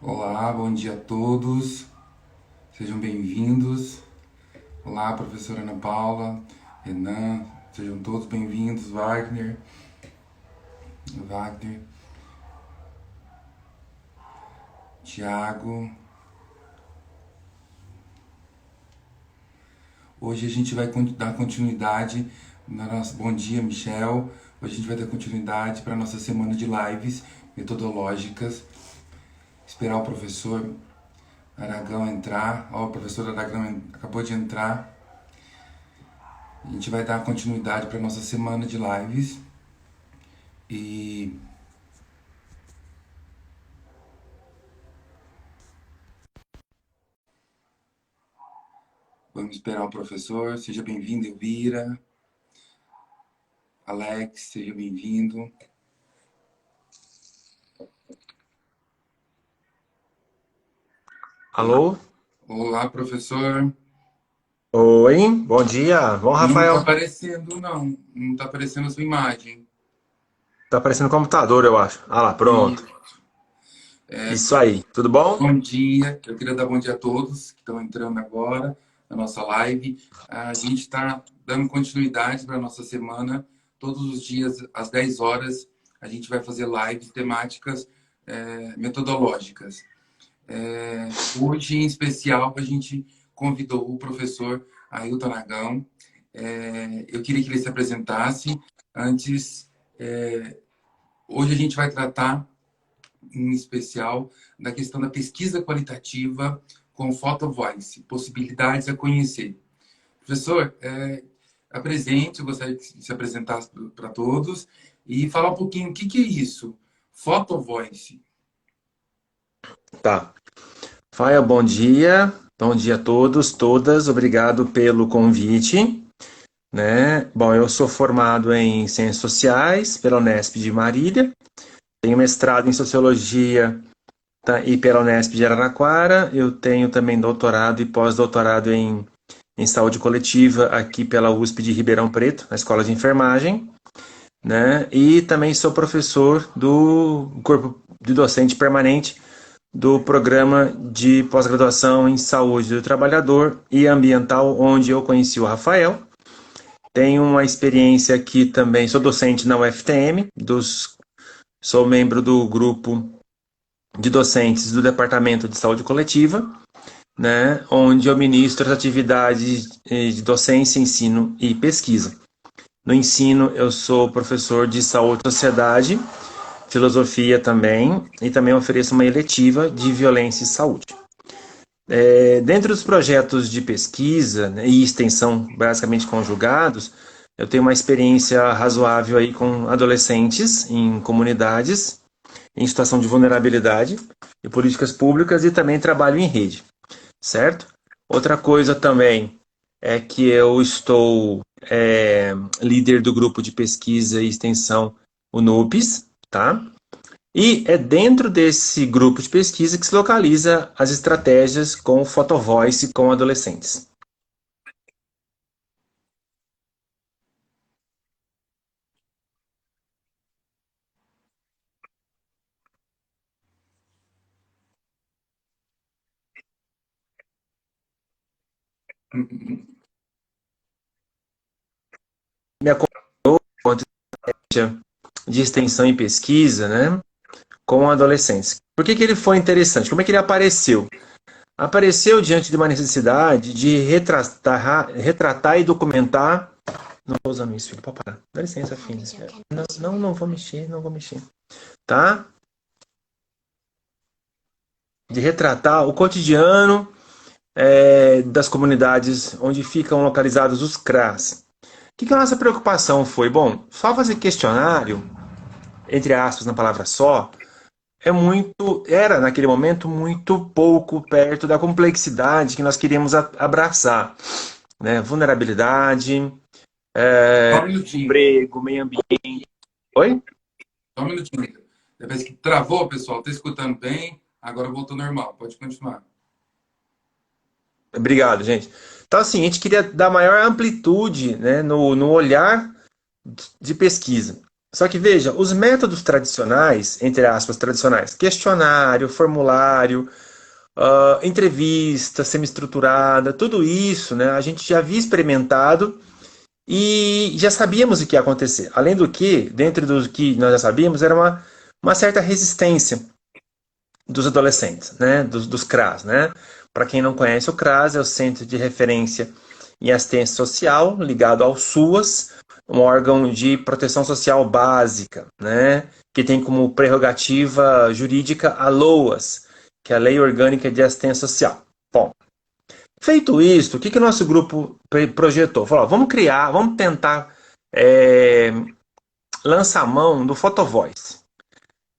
Olá, bom dia a todos, sejam bem-vindos. Olá, professora Ana Paula, Renan, sejam todos bem-vindos. Wagner, Tiago. Hoje a gente vai dar continuidade na nossa. Bom dia, Michel. Hoje a gente vai dar continuidade para a nossa semana de lives metodológicas. Esperar o professor Aragão entrar. Ó, o professor Aragão acabou de entrar. A gente vai dar continuidade para a nossa semana de lives. E vamos esperar o professor. Seja bem-vindo, Elvira. Alex, seja bem-vindo. Alô? Olá, professor. Oi, bom dia. Bom, Não está Rafael. aparecendo, não. Não está aparecendo a sua imagem. Tá aparecendo no computador, eu acho. Ah lá, pronto. E, Isso aí. Tudo bom? bom dia. Eu queria dar bom dia a todos que estão entrando agora na nossa live. A gente está dando continuidade para a nossa semana. Todos os dias, às 10 horas, a gente vai fazer lives temáticas metodológicas. Hoje, em especial, a gente convidou o professor Ailton Aragão. Eu queria que ele se apresentasse. Antes, hoje a gente vai tratar, em especial, da questão da pesquisa qualitativa com Photo Voice, possibilidades a conhecer. Professor, apresente, eu gostaria que se apresentasse para todos e falar um pouquinho o que que é isso, Photo Voice. Tá. Rafael, bom dia. Bom dia a todos, todas. Obrigado pelo convite, né? Bom, eu sou formado em Ciências Sociais pela Unesp de Marília. Tenho mestrado em Sociologia e pela Unesp de Araraquara. Eu tenho também doutorado e pós-doutorado em Saúde Coletiva aqui pela USP de Ribeirão Preto, na Escola de Enfermagem. Né? E também sou professor do corpo de docente permanente do programa de pós-graduação em saúde do trabalhador e ambiental, onde eu conheci o Rafael. Tenho uma experiência aqui também, sou docente na UFTM, sou membro do grupo de docentes do Departamento de Saúde Coletiva, né, onde eu ministro as atividades de docência, ensino e pesquisa. No ensino, eu sou professor de saúde e sociedade, filosofia também, e também ofereço uma eletiva de violência e saúde. Dentro dos projetos de pesquisa, né, e extensão basicamente conjugados, eu tenho uma experiência razoável aí com adolescentes em comunidades, em situação de vulnerabilidade e políticas públicas, e também trabalho em rede, certo? Outra coisa também é que eu estou líder do grupo de pesquisa e extensão, o NUPES, tá? E é dentro desse grupo de pesquisa que se localiza as estratégias com o Photovoice com adolescentes. Me acompanhou com de extensão e pesquisa, né, com adolescentes. Por que que ele foi interessante? Como é que ele apareceu? Apareceu diante de uma necessidade de retratar e documentar. Não estou usando isso, filho, pode parar. Dá licença, filho. Não, não, não vou mexer, não vou mexer. Tá? De retratar o cotidiano das comunidades onde ficam localizados os CRAs. O que a nossa preocupação foi? Bom, só fazer questionário, entre aspas, na palavra só, era naquele momento muito pouco perto da complexidade que nós queríamos abraçar, né? Vulnerabilidade, Só um minutinho, emprego, meio ambiente. Oi? só um minutinho. Depois que travou, pessoal, tá escutando bem? Agora voltou normal, pode continuar. Obrigado, gente. Então, assim, a gente queria dar maior amplitude, né, no olhar de pesquisa. Só que veja, os métodos tradicionais, entre aspas, tradicionais, questionário, formulário, entrevista semi-estruturada, tudo isso, né, a gente já havia experimentado e já sabíamos o que ia acontecer. Além do que, dentro do que nós já sabíamos, era uma certa resistência dos adolescentes, né, dos CRAS, né? Para quem não conhece, o CRAS é o Centro de Referência em Assistência Social, ligado ao SUAS, um órgão de proteção social básica, né, que tem como prerrogativa jurídica a LOAS, que é a Lei Orgânica de Assistência Social. Bom, feito isso, o que o nosso grupo projetou? Falou, vamos criar, vamos tentar lançar a mão do Photovoice.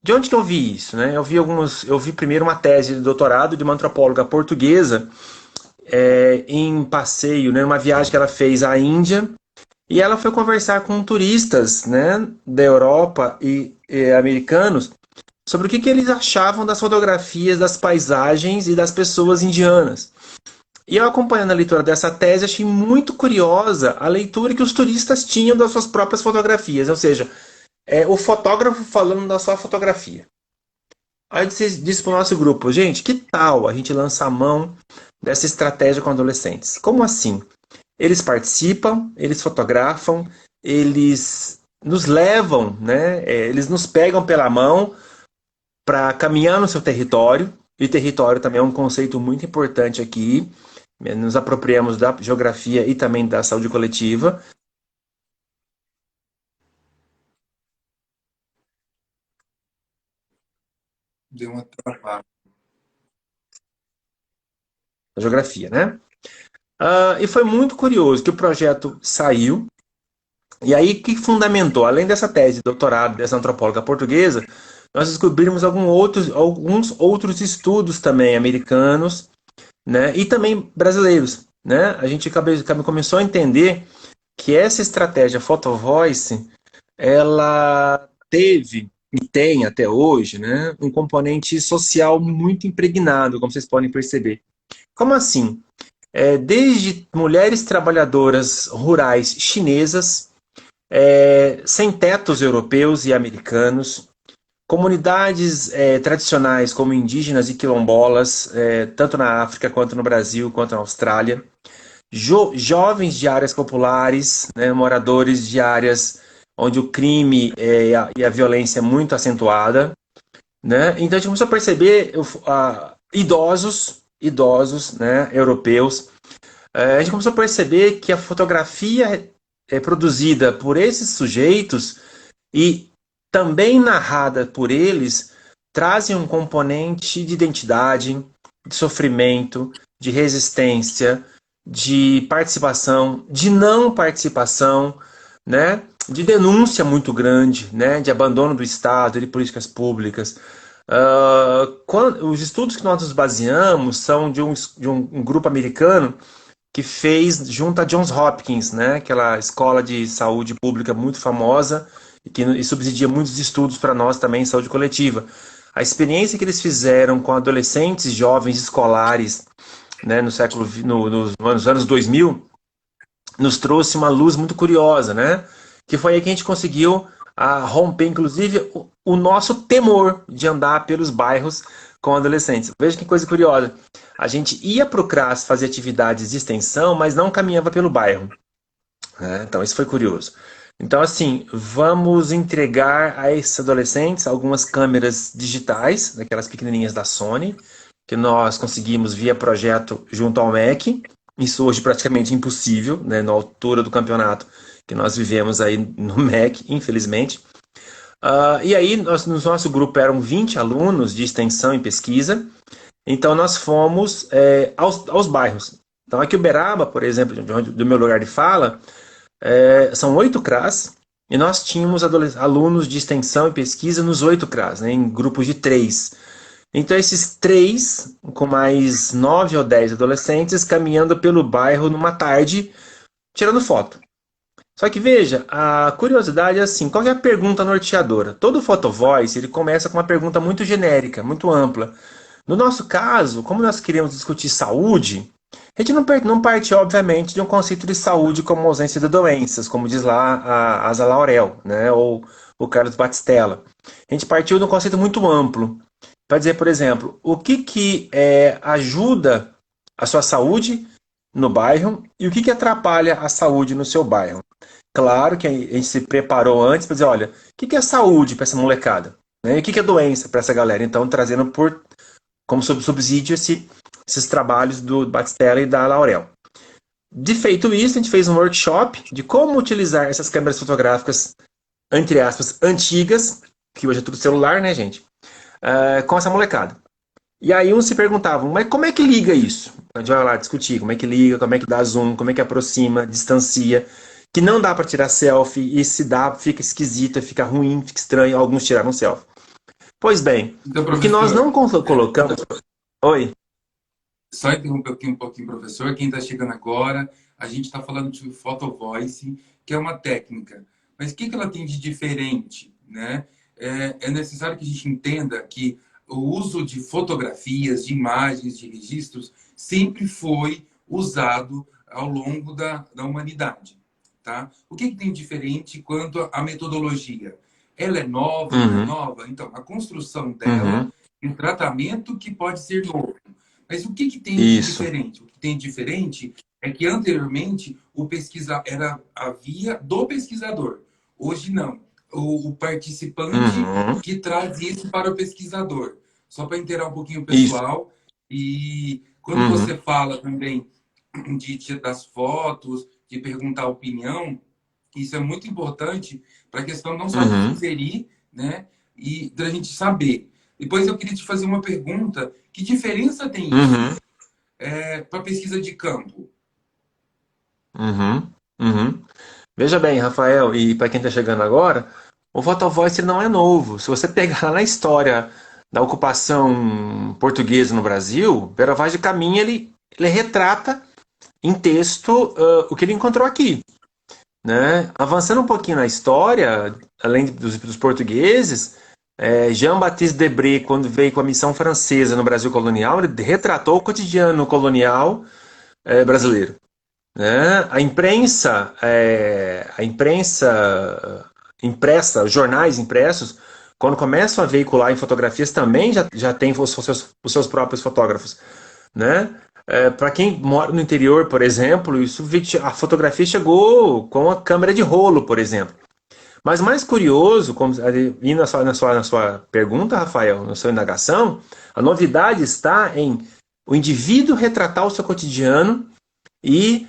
De onde que eu vi isso? Né? Eu vi primeiro uma tese de doutorado de uma antropóloga portuguesa em passeio, né, numa viagem que ela fez à Índia, e ela foi conversar com turistas, né, da Europa e americanos sobre o que eles achavam das fotografias das paisagens e das pessoas indianas. E eu, acompanhando a leitura dessa tese, achei muito curiosa a leitura que os turistas tinham das suas próprias fotografias, ou seja, o fotógrafo falando da sua fotografia. Aí disse para o nosso grupo, gente, que tal a gente lançar a mão dessa estratégia com adolescentes? Como assim? Eles participam, eles fotografam, eles nos levam, né? Eles nos pegam pela mão para caminhar no seu território, e território também é um conceito muito importante aqui, nos apropriamos da geografia e também da saúde coletiva. Deu uma travada. Da geografia, né? E foi muito curioso que o projeto saiu, e aí que fundamentou, além dessa tese de doutorado dessa antropóloga portuguesa, nós descobrimos alguns outros estudos também americanos, né, e também brasileiros. Né? A gente começou a entender que essa estratégia Photo Voice, ela teve e tem até hoje, né, um componente social muito impregnado, como vocês podem perceber. Como assim? Desde mulheres trabalhadoras rurais chinesas, sem tetos europeus e americanos, comunidades tradicionais como indígenas e quilombolas, tanto na África quanto no Brasil, quanto na Austrália, jovens de áreas populares, né, moradores de áreas onde o crime e a violência é muito acentuada, né? Então a gente começou a perceber idosos, né, europeus. A gente começou a perceber que a fotografia produzida por esses sujeitos e também narrada por eles trazem um componente de identidade, de sofrimento, de resistência, de participação, de não participação, né? De denúncia muito grande, né? De abandono do Estado, de políticas públicas. Os estudos que nós nos baseamos são de um grupo americano que fez junto a Johns Hopkins, né? Aquela escola de saúde pública muito famosa e subsidia muitos estudos para nós também em saúde coletiva. A experiência que eles fizeram com adolescentes, jovens escolares, né, nos anos 2000, nos trouxe uma luz muito curiosa, né? Que foi aí que a gente conseguiu romper, inclusive, o nosso temor de andar pelos bairros com adolescentes. Veja que coisa curiosa. A gente ia para o CRAS fazer atividades de extensão, mas não caminhava pelo bairro. Né? Então, isso foi curioso. Então, assim, vamos entregar a esses adolescentes algumas câmeras digitais, daquelas pequenininhas da Sony, que nós conseguimos via projeto junto ao MEC. Isso hoje praticamente impossível, né, na altura do campeonato que nós vivemos aí no MEC, infelizmente. E aí, no nosso grupo eram 20 alunos de extensão e pesquisa, então nós fomos aos bairros. Então aqui Uberaba, por exemplo, do meu lugar de fala, são 8 CRAs, e nós tínhamos alunos de extensão e pesquisa nos 8 CRAs, né, em grupos de 3. Então esses 3, com mais 9 ou 10 adolescentes, caminhando pelo bairro numa tarde, tirando foto. Só que veja, a curiosidade é assim, qual é a pergunta norteadora? Todo Photo Voice, ele começa com uma pergunta muito genérica, muito ampla. No nosso caso, como nós queremos discutir saúde, a gente não parte, obviamente, de um conceito de saúde como ausência de doenças, como diz lá a Asa Laurel, né? Ou o Carlos Batistella. A gente partiu de um conceito muito amplo, para dizer, por exemplo, o que ajuda a sua saúde no bairro e o que atrapalha a saúde no seu bairro. Claro que a gente se preparou antes para dizer, olha, o que é saúde para essa molecada? Né? E o que é doença para essa galera? Então, trazendo como subsídio esses trabalhos do Batistella e da Laurel. De feito isso, a gente fez um workshop de como utilizar essas câmeras fotográficas, entre aspas, antigas, que hoje é tudo celular, né, gente? Com essa molecada. E aí uns se perguntavam, mas como é que liga isso? A gente vai lá discutir como é que liga, como é que dá zoom, como é que aproxima, distancia, que não dá para tirar selfie, e se dá, fica esquisito, fica ruim, fica estranho, alguns tiraram selfie. Pois bem, Então, o que nós professor, não colocamos... Oi? só interromper um pouquinho, professor. Quem está chegando agora, a gente está falando de photo voice, que é uma técnica. Mas o que ela tem de diferente, né? É necessário que a gente entenda que o uso de fotografias, de imagens, de registros, sempre foi usado ao longo da humanidade. Tá? O que tem de diferente quanto à metodologia? Ela é nova, não é nova? Então, a construção dela e o tratamento que pode ser novo. Mas o que tem de Isso. diferente? O que tem de diferente é que anteriormente o pesquisa era a via do pesquisador. Hoje não. O participante que traz isso para o pesquisador. Só para inteirar um pouquinho o Isso. pessoal. E quando você fala também das fotos, de perguntar a opinião, isso é muito importante para a questão não só de inserir, né? E da gente saber. Depois eu queria te fazer uma pergunta. Que diferença tem isso para pesquisa de campo? Veja bem, Rafael, e para quem está chegando agora, o Photovoice não é novo. Se você pegar lá na história da ocupação portuguesa no Brasil, Pero Vaz de Caminha, ele retrata em texto o que ele encontrou aqui. Né? Avançando um pouquinho na história, além dos portugueses, Jean-Baptiste Debré, quando veio com a missão francesa no Brasil colonial, ele retratou o cotidiano colonial brasileiro. Né? A imprensa impressa, os jornais impressos, quando começam a veicular em fotografias, também já tem os seus próprios fotógrafos. Né? Para quem mora no interior, por exemplo, a fotografia chegou com a câmera de rolo, por exemplo. Mas mais curioso, indo na sua pergunta, Rafael, na sua indagação, a novidade está em o indivíduo retratar o seu cotidiano e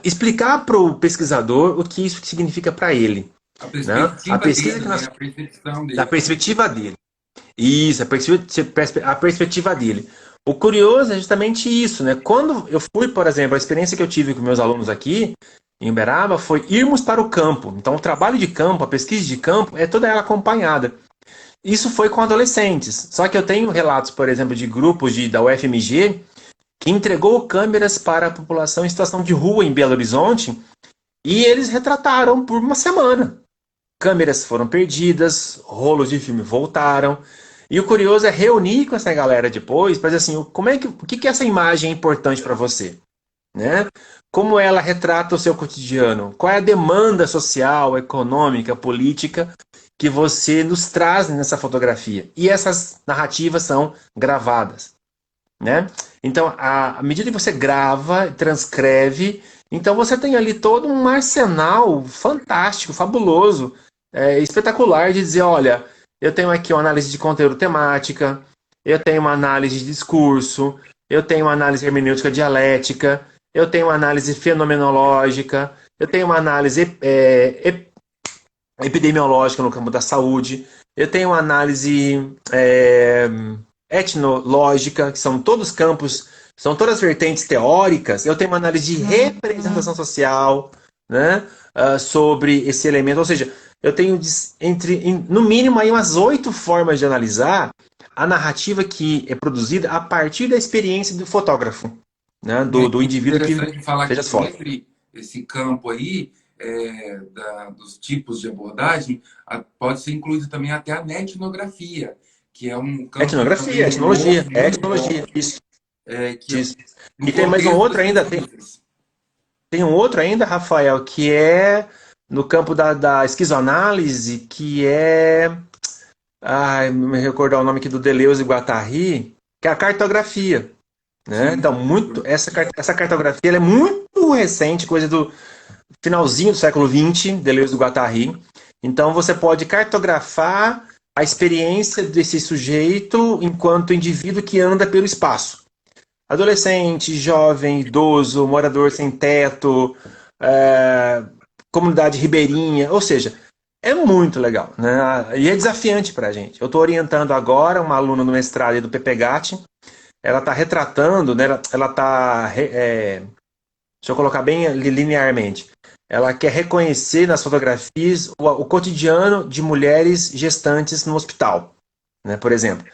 explicar para o pesquisador o que isso significa para ele. A Né? perspectiva dele, né? A percepção Da dele. perspectiva dele. Isso, a perspectiva dele. O curioso é justamente isso, né? Quando eu fui, por exemplo, a experiência que eu tive com meus alunos aqui em Uberaba foi irmos para o campo. Então, o trabalho de campo, a pesquisa de campo, é toda ela acompanhada. Isso foi com adolescentes. Só que eu tenho relatos, por exemplo, de grupos da UFMG que entregou câmeras para a população em situação de rua em Belo Horizonte e eles retrataram por uma semana. Câmeras foram perdidas, rolos de filme voltaram. E o curioso é reunir com essa galera depois para dizer assim, o que essa imagem é importante para você? Né? Como ela retrata o seu cotidiano? Qual é a demanda social, econômica, política que você nos traz nessa fotografia? E essas narrativas são gravadas. Né? Então, à medida que você grava, transcreve, então você tem ali todo um arsenal fantástico, fabuloso, espetacular de dizer, olha, eu tenho aqui uma análise de conteúdo temática, eu tenho uma análise de discurso, eu tenho uma análise hermenêutica dialética, eu tenho uma análise fenomenológica, eu tenho uma análise epidemiológica no campo da saúde, eu tenho uma análise etnológica, que são todos campos, são todas vertentes teóricas. Eu tenho uma análise de representação social, né, sobre esse elemento. Ou seja, eu tenho no mínimo aí umas 8 formas de analisar a narrativa que é produzida a partir da experiência do fotógrafo, né, do indivíduo que falar fez as fotos. Entre esse campo aí dos tipos de abordagem, pode ser incluído também até a etnografia, que é um campo... Etnografia, etnologia, isso. Isso. E tem mais um outro ainda, tem um outro ainda, Rafael, que é no campo da esquizoanálise, que é... Ai, me recordar o nome aqui do Deleuze e Guattari, que é a cartografia, né? Sim. Então, essa cartografia ela é muito recente, coisa do finalzinho do século XX, Deleuze e Guattari. Então, você pode cartografar a experiência desse sujeito enquanto indivíduo que anda pelo espaço. Adolescente, jovem, idoso, morador sem teto, é, comunidade ribeirinha, ou seja, é muito legal, né? E é desafiante para a gente. Eu estou orientando agora uma aluna no mestrado do PPGAT, ela está retratando, né? Ela está, deixa eu colocar bem linearmente, ela quer reconhecer nas fotografias o cotidiano de mulheres gestantes no hospital, né? Por exemplo.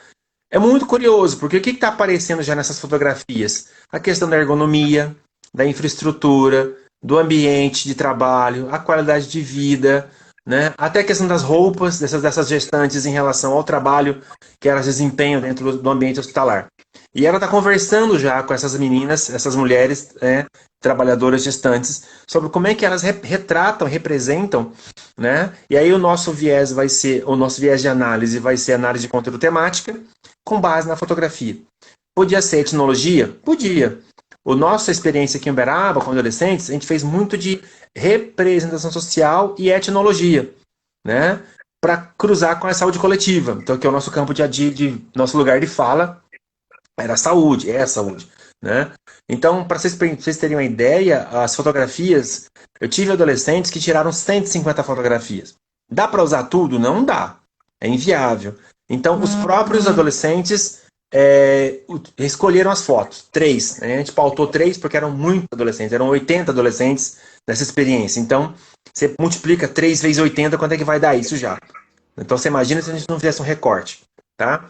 É muito curioso, porque o que está aparecendo já nessas fotografias? A questão da ergonomia, da infraestrutura, do ambiente de trabalho, a qualidade de vida, né? Até a questão das roupas dessas gestantes em relação ao trabalho que elas desempenham dentro do ambiente hospitalar. E ela está conversando já com essas meninas, essas mulheres, né, trabalhadoras gestantes, sobre como é que elas retratam, representam, né? E aí o nosso viés de análise vai ser análise de conteúdo temática, com base na fotografia. Podia ser etnologia? Podia. A nossa experiência aqui em Uberaba, com adolescentes, a gente fez muito de representação social e etnologia, né? Para cruzar com a saúde coletiva. Então, que é o nosso campo de nosso lugar de fala, era saúde, é saúde, né? Então, para vocês terem uma ideia, as fotografias, eu tive adolescentes que tiraram 150 fotografias. Dá para usar tudo? Não dá. É inviável. Então, os próprios adolescentes escolheram as fotos. 3. Né? A gente pautou 3 porque eram muitos adolescentes. Eram 80 adolescentes nessa experiência. Então, você multiplica 3 vezes 80, quanto é que vai dar isso já? Então, você imagina se a gente não fizesse um recorte. Tá?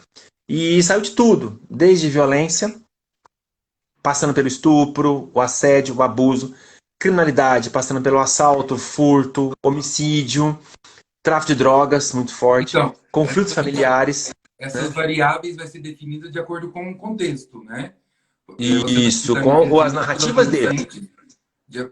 E saiu de tudo. Desde violência, passando pelo estupro, o assédio, o abuso, criminalidade, passando pelo assalto, furto, homicídio, tráfico de drogas, muito forte, Então, conflitos familiares. essas variáveis vai ser definida de acordo com o contexto, né? Você vai Isso, citar com as exemplos para narrativas deles. adolescentes,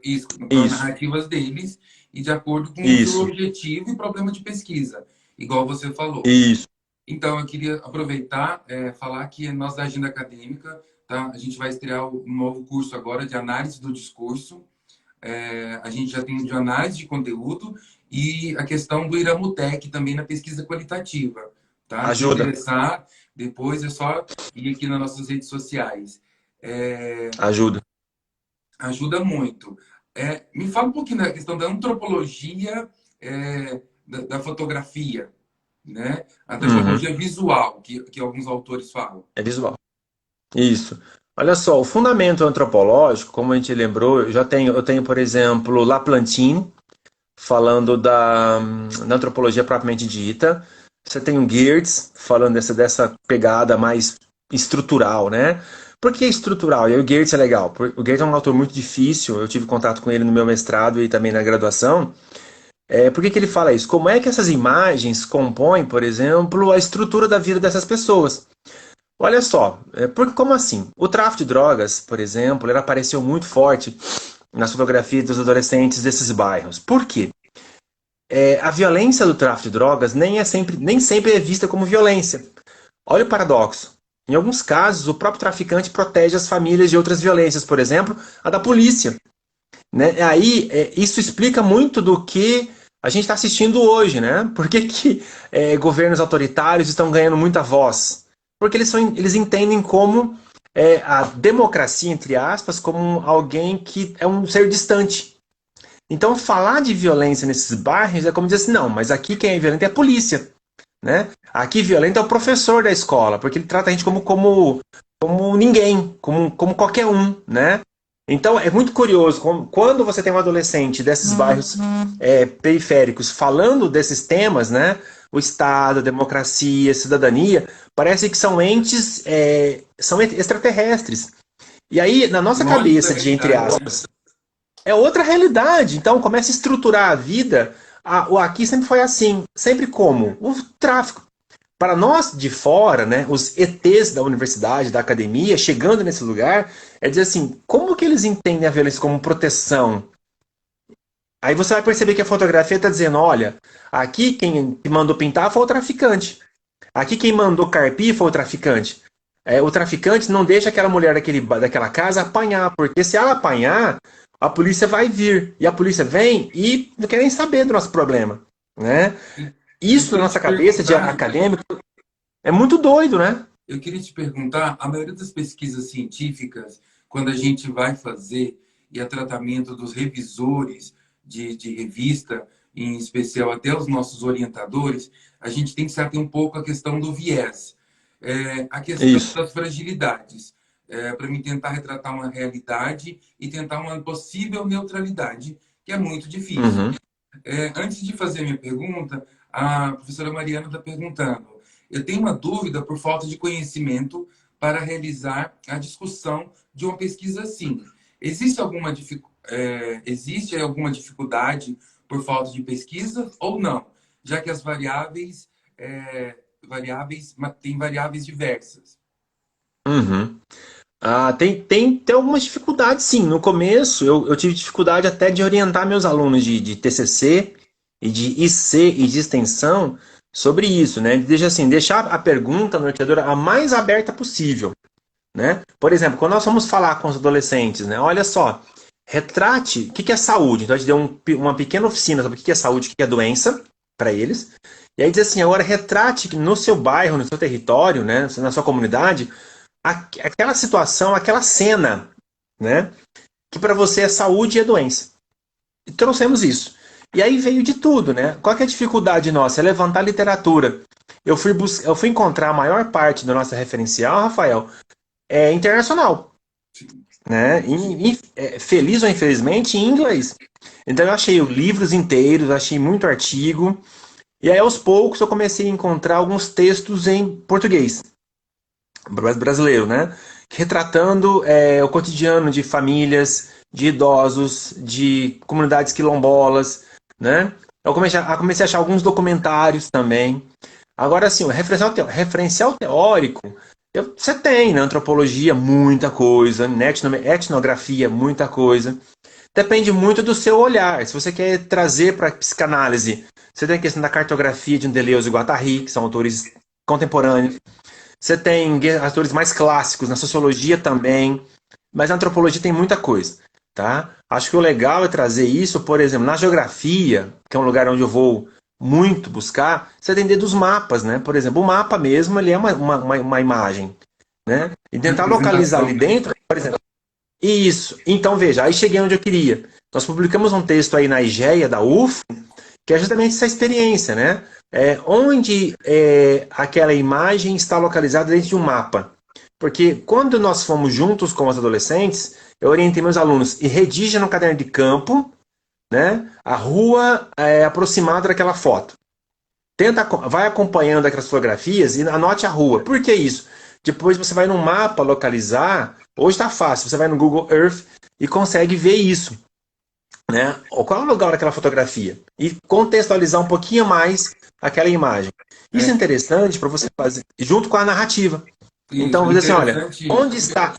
isso, com as Isso, narrativas deles, e de acordo com o seu isso, objetivo e problema de pesquisa, igual você falou. isso. Então, eu queria aproveitar falar que nós da Agenda Acadêmica, tá? A gente vai estrear um novo curso agora de análise do discurso. A gente já tem de análise de conteúdo e a questão do Iramutec também na pesquisa qualitativa. Tá? Se Ajuda, interessar, depois é só ir aqui nas nossas redes sociais. ajuda. Ajuda muito. Me fala um pouquinho da questão da antropologia da fotografia, né? A Uhum, antropologia visual, que alguns autores falam. é visual. Isso. Olha só, o fundamento antropológico, como a gente lembrou, eu tenho, por exemplo, Laplantine, falando da antropologia propriamente dita. Você tem o Geertz, falando dessa pegada mais estrutural, né? Por que estrutural? E aí o Geertz é legal. O Geertz é um autor muito difícil, eu tive contato com ele no meu mestrado e também na graduação. Por que que ele fala isso? Como é que essas imagens compõem, por exemplo, a estrutura da vida dessas pessoas? Olha só, como assim? O tráfico de drogas, por exemplo, ele apareceu muito forte nas fotografias dos adolescentes desses bairros. Por quê? A violência do tráfico de drogas nem sempre é vista como violência. Olha o paradoxo. Em alguns casos, o próprio traficante protege as famílias de outras violências, por exemplo, a da polícia. Né? Aí, isso explica muito do que a gente está assistindo hoje. Né? Por que, governos autoritários estão ganhando muita voz? Porque eles entendem como a democracia, entre aspas, como alguém que é um ser distante. Então, falar de violência nesses bairros é como dizer assim, não, mas aqui quem é violento é a polícia. Né? Aqui violento é o professor da escola, porque ele trata a gente como ninguém, como qualquer um. Né? Então, é muito curioso, quando você tem um adolescente desses bairros periféricos falando desses temas, né? O Estado, a democracia, a cidadania, parece que são entes, são extraterrestres. E aí, na nossa Longe da cabeça de, entre realidade, né? aspas, é outra realidade. Então começa a estruturar a vida. O aqui sempre foi assim. Sempre como? O tráfico. Para nós de fora, né, os ETs da universidade, da academia, chegando nesse lugar, é dizer assim, como que eles entendem a violência como proteção? Aí você vai perceber que a fotografia está dizendo, olha, aqui quem mandou pintar foi o traficante. Aqui quem mandou carpir foi o traficante. O traficante não deixa aquela mulher daquela casa apanhar, porque se ela apanhar, a polícia vai vir. E a polícia vem e não quer nem saber do nosso problema. Né? Eu Isso na queria te nossa cabeça de perguntar, acadêmico é muito doido, né? a maioria das pesquisas científicas, quando a gente vai fazer e é tratamento dos revisores de revista, em especial até os nossos orientadores, a gente tem que se ater um pouco à questão do viés, a questão Isso. das fragilidades, para mim tentar retratar uma realidade e tentar uma possível neutralidade, que é muito difícil. Uhum. Antes de fazer a minha pergunta, a professora Mariana está perguntando. Eu tenho uma dúvida por falta de conhecimento para realizar a discussão de uma pesquisa assim. Existe alguma dificuldade por falta de pesquisa ou não? Já que as têm variáveis diversas. Uhum. Tem algumas dificuldades, sim. No começo, eu tive dificuldade até de orientar meus alunos de TCC e de IC e de extensão sobre isso, né? Deixar a pergunta norteadora a mais aberta possível, né? Por exemplo, quando nós vamos falar com os adolescentes, né? Olha só, retrate o que é saúde. Então, a gente deu uma pequena oficina sobre o que é saúde, o que é doença para eles. E aí diz assim, agora retrate no seu bairro, no seu território, né? Na sua comunidade, aquela situação, aquela cena, né? Que para você é saúde e é doença. E trouxemos isso. E aí veio de tudo, né? Qual que é a dificuldade nossa? É levantar literatura. Eu fui encontrar a maior parte da nossa referencial, Rafael, internacional, né? Feliz ou infelizmente, em inglês. Então eu achei livros inteiros, achei muito artigo. E aí aos poucos eu comecei a encontrar alguns textos em português brasileiro, né? Retratando o cotidiano de famílias, de idosos, de comunidades quilombolas, né? Eu comecei a achar alguns documentários também. Agora, assim, o referencial teórico, você tem na antropologia muita coisa, na etnografia muita coisa. Depende muito do seu olhar. Se você quer trazer para a psicanálise, você tem a questão da cartografia de Deleuze e Guattari, que são autores contemporâneos. Você tem autores mais clássicos, na sociologia também, mas na antropologia tem muita coisa, tá? Acho que o legal é trazer isso, por exemplo, na geografia, que é um lugar onde eu vou muito buscar, você entender dos mapas, né? Por exemplo, o mapa mesmo, ele é uma imagem, né? E Uma tentar localizar representação, ali né? dentro, por exemplo, isso. Então, veja, aí cheguei onde eu queria. Nós publicamos um texto aí na IGEA, da UF, que é justamente essa experiência, né? Onde aquela imagem está localizada dentro de um mapa. Porque quando nós fomos juntos com os adolescentes, eu orientei meus alunos e redige no caderno de campo, né, a rua aproximada daquela foto. Vai acompanhando aquelas fotografias e anote a rua. Por que isso? Depois você vai no mapa localizar. Hoje está fácil, você vai no Google Earth e consegue ver isso, né? Qual é o lugar daquela fotografia? E contextualizar um pouquinho mais aquela imagem. Isso é É, interessante para você fazer junto com a narrativa. Então, isso, você diz assim, olha, interessante. onde está? É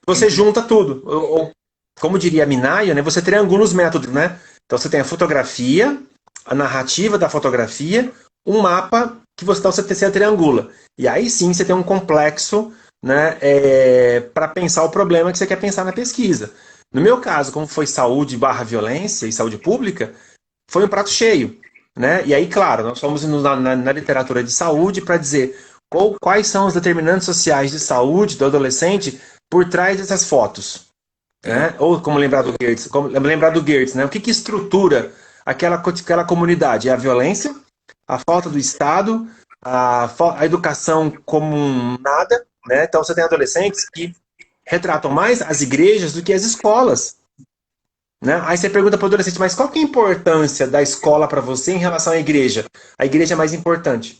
Você junta tudo. Ou, como diria a Minaya, né, você triangula os métodos, né? Então você tem a fotografia, a narrativa da fotografia, um mapa que você triangula. E aí sim você tem um complexo, né, para pensar o problema que você quer pensar na pesquisa. No meu caso, como foi saúde barra violência e saúde pública, foi um prato cheio. Né? E aí, claro, nós fomos na literatura de saúde para dizer quais são os determinantes sociais de saúde do adolescente por trás dessas fotos. é, Né? Ou como lembrar do Goetz, né? O que estrutura aquela comunidade? É a violência, a falta do Estado, a educação como nada, né? Então você tem adolescentes que retratam mais as igrejas do que as escolas. Né? Aí você pergunta para o adolescente, mas qual que é a importância da escola para você em relação à igreja? A igreja é mais importante.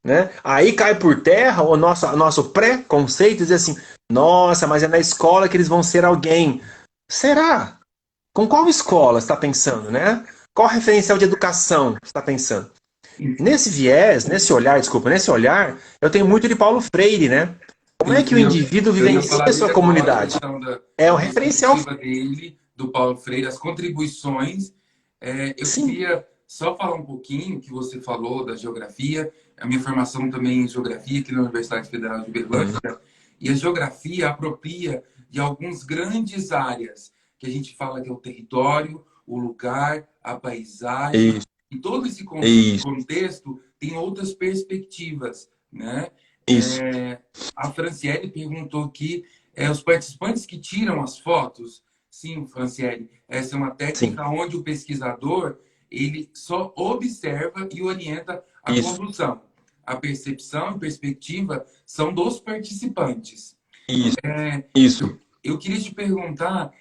Né? Aí cai por terra o nosso pré-conceito e diz assim, nossa, mas é na escola que eles vão ser alguém. Será? Com qual escola você está pensando? Né? Qual referencial de educação você está pensando? Nesse viés, nesse olhar, eu tenho muito de Paulo Freire, né? Como é isso, que o indivíduo eu ia vivencia falar a dele sua agora, a comunidade? questão É o da referencial. perspectiva dele do Paulo Freire, as contribuições. Eu Sim. queria só falar um pouquinho que você falou da geografia, a minha formação também em geografia aqui na Universidade Federal de Uhum. Uberlândia, e a geografia apropria de algumas grandes áreas, que a gente fala que é o território, o lugar, a paisagem, Isso, e todo esse isso, contexto tem outras perspectivas, né? isso. A Franciele perguntou aqui, os participantes que tiram as fotos. Sim, Franciele, essa é uma Sim, técnica onde o pesquisador ele só observa e orienta a isso, condução. A percepção e perspectiva são dos participantes. isso, É, isso. eu queria te perguntar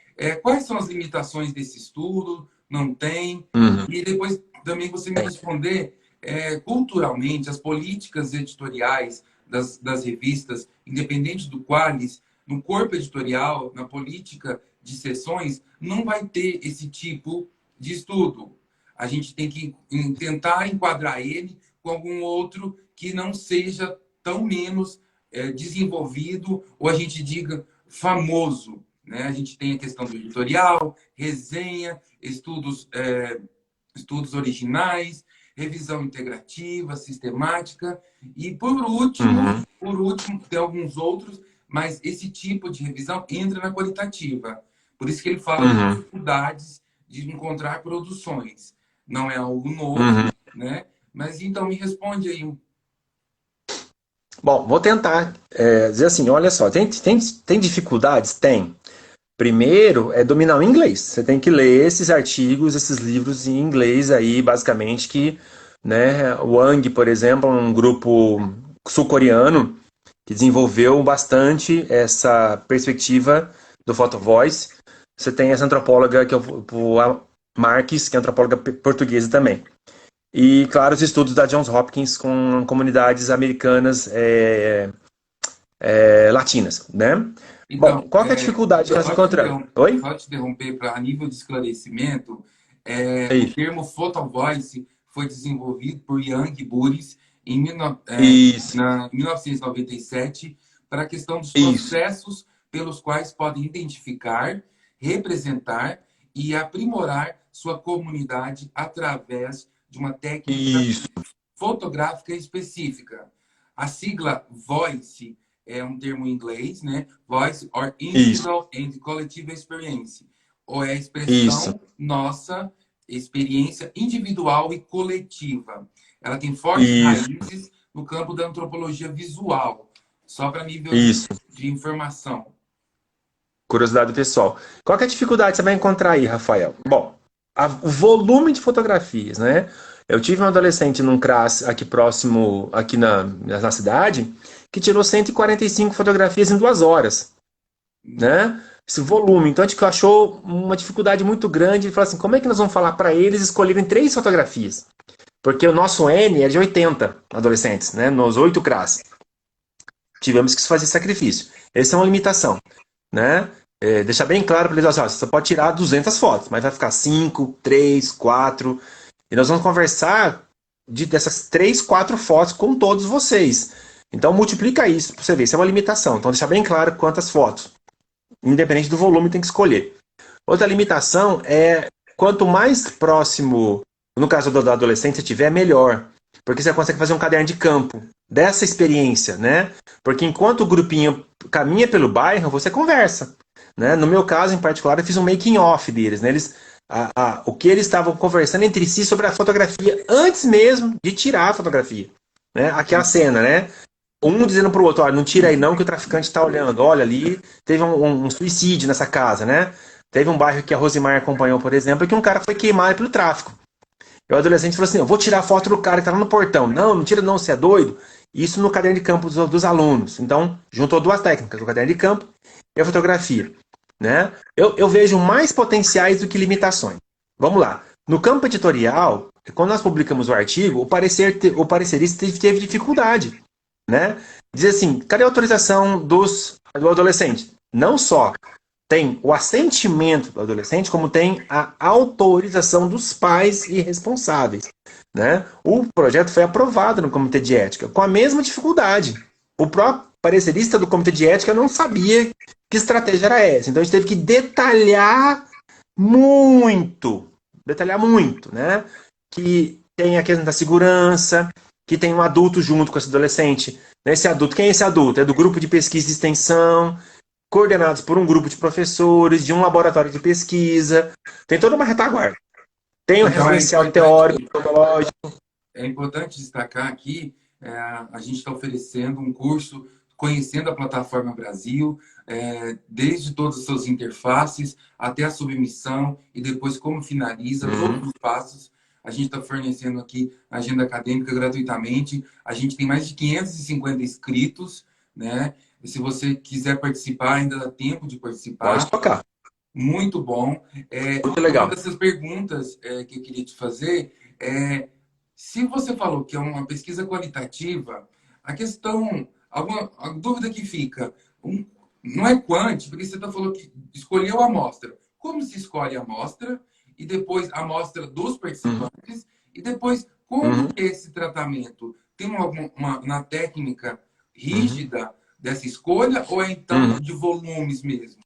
quais são as limitações desse estudo? Não tem? Uhum. E depois também você me responder culturalmente as políticas editoriais das revistas, independente do qualis, no corpo editorial, na política de sessões, não vai ter esse tipo de estudo. A gente tem que tentar enquadrar ele com algum outro que não seja tão menos desenvolvido, ou a gente diga famoso. Né? A gente tem a questão do editorial, resenha, estudos originais, revisão integrativa, sistemática, e Uhum. por último, tem alguns outros, mas esse tipo de revisão entra na qualitativa. Por isso que ele fala das Uhum. dificuldades de encontrar produções. Não é algo novo, Uhum. né? Mas então me responde aí. Bom, vou tentar dizer assim, olha só, tem dificuldades? Tem. Primeiro é dominar o inglês. Você tem que ler esses artigos, esses livros em inglês aí, basicamente, que, né, o Wang, por exemplo, é um grupo sul-coreano que desenvolveu bastante essa perspectiva do photo voice. Você tem essa antropóloga que é o Marques, que é antropóloga portuguesa também. E, claro, os estudos da Johns Hopkins com comunidades americanas latinas, né? Bom, Então, qual que é a dificuldade que nós encontramos? Oi? só te interromper para a nível de esclarecimento, É o isso. termo photo voice foi desenvolvido por Yang Buris Isso, em 1997 para a questão dos isso, processos pelos quais podem identificar, representar e aprimorar sua comunidade através de uma técnica isso, fotográfica específica. A sigla VOICE é um termo em inglês, né? Voice or isso, Individual and Collective Experience. Ou é a isso, expressão nossa, experiência individual e coletiva. Ela tem fortes isso, raízes no campo da antropologia visual, só para nível isso. de informação. Curiosidade do pessoal. Qual que é a dificuldade que você vai encontrar aí, Rafael? Bom, o volume de fotografias, né? Eu tive um adolescente num CRAS aqui próximo, aqui na cidade, que tirou 145 fotografias em 2 horas, né? Esse volume. Então, a gente achou uma dificuldade muito grande. Ele falou assim, como é que nós vamos falar para eles escolherem 3 fotografias? Porque o nosso N é de 80 adolescentes, né? Nos 8 CRAS. Tivemos que fazer sacrifício. Essa é uma limitação, né? Deixar bem claro para eles, assim, ó, você pode tirar 200 fotos, mas vai ficar 5, 3, 4. E nós vamos conversar dessas 3, 4 fotos com todos vocês. Então multiplica isso para você ver, isso é uma limitação. Então deixar bem claro quantas fotos. Independente do volume, tem que escolher. Outra limitação é quanto mais próximo, no caso do adolescente, você tiver, melhor. Porque você consegue fazer um caderno de campo dessa experiência, né? Porque enquanto o grupinho caminha pelo bairro, você conversa. Né? No meu caso, em particular, eu fiz um making off deles. Né? O que eles estavam conversando entre si sobre a fotografia antes mesmo de tirar a fotografia. Né? Aquela cena, né? Um dizendo pro outro, olha, não tira aí não que o traficante está olhando. Olha, ali teve um suicídio nessa casa, né? Teve um bairro que a Rosimar acompanhou, por exemplo, que um cara foi queimado pelo tráfico. E o adolescente falou assim, eu vou tirar a foto do cara que tá lá no portão. Não, não tira não, você é doido. Isso no caderno de campo dos alunos. Então, juntou 2 técnicas, o caderno de campo e a fotografia. Né? Eu vejo mais potenciais do que limitações. Vamos lá. No campo editorial, quando nós publicamos o artigo, o parecerista teve dificuldade. Né? Diz assim, cadê a autorização do adolescente? Não só tem o assentimento do adolescente, como tem a autorização dos pais e responsáveis. Né? O projeto foi aprovado no Comitê de Ética, com a mesma dificuldade. O próprio parecerista do Comitê de Ética não sabia que estratégia era essa. Então a gente teve que detalhar muito, detalhar muito, né? Que tem a questão da segurança, que tem um adulto junto com esse adolescente. Esse adulto, quem é esse adulto? É do grupo de pesquisa e extensão, coordenados por um grupo de professores, de um laboratório de pesquisa. Tem toda uma retaguarda. Tem o Então referencial teórico, metodológico. é importante destacar aqui, a gente está oferecendo um curso conhecendo a plataforma Brasil, desde todas as suas interfaces até a submissão e depois como finaliza, todos os passos. A gente está fornecendo aqui a agenda acadêmica gratuitamente. A gente tem mais de 550 inscritos, né? E se você quiser participar, ainda dá tempo de Pode participar. tocar. Muito bom. Muito Uma legal. dessas perguntas que eu queria te fazer é se você falou que é uma pesquisa qualitativa, a questão, a dúvida que fica, não é quant, porque você falou que escolheu a amostra. Como se escolhe a amostra? E depois a amostra dos participantes? E depois, como é esse tratamento? Tem uma técnica rígida dessa escolha ou é então de volumes mesmo?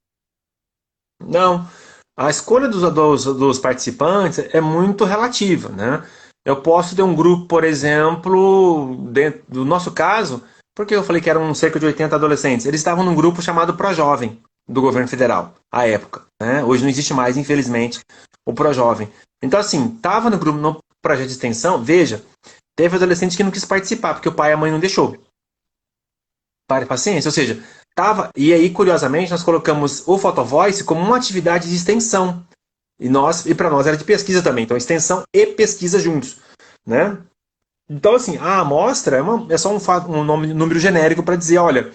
Não, a escolha dos participantes é muito relativa, né? Eu posso ter um grupo, por exemplo, dentro do nosso caso, porque eu falei que eram cerca de 80 adolescentes, eles estavam num grupo chamado ProJovem, do governo federal, à época, né? Hoje não existe mais, infelizmente, o ProJovem. Então, assim, estava no grupo, no projeto de extensão, veja, teve adolescente que não quis participar, porque o pai e a mãe não deixou. Pare paciência, ou seja, tava, e aí curiosamente nós colocamos o Photovoice como uma atividade de extensão. E para nós era de pesquisa também, então extensão e pesquisa juntos, né? Então assim, a amostra é só número genérico para dizer, olha,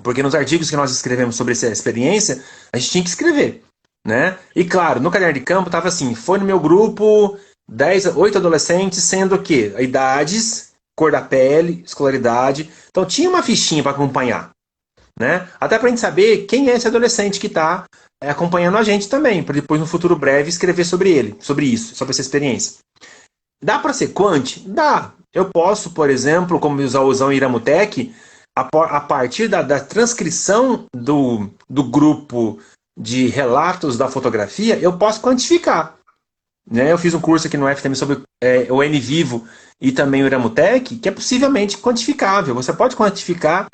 porque nos artigos que nós escrevemos sobre essa experiência, a gente tinha que escrever, né? E claro, no caderno de campo estava assim, foi no meu grupo 8 adolescentes, sendo que idades, cor da pele, escolaridade. Então tinha uma fichinha para acompanhar, né? Até para a gente saber quem é esse adolescente que está acompanhando a gente também, para depois no futuro breve escrever sobre ele, sobre isso, sobre essa experiência. Dá para ser quant? Dá. Eu posso, por exemplo, como usar o Iramutec, a partir da transcrição do grupo de relatos da fotografia, eu posso quantificar. Né? Eu fiz um curso aqui no FTM sobre o NVivo e também o Iramutec, que é possivelmente quantificável. Você pode quantificar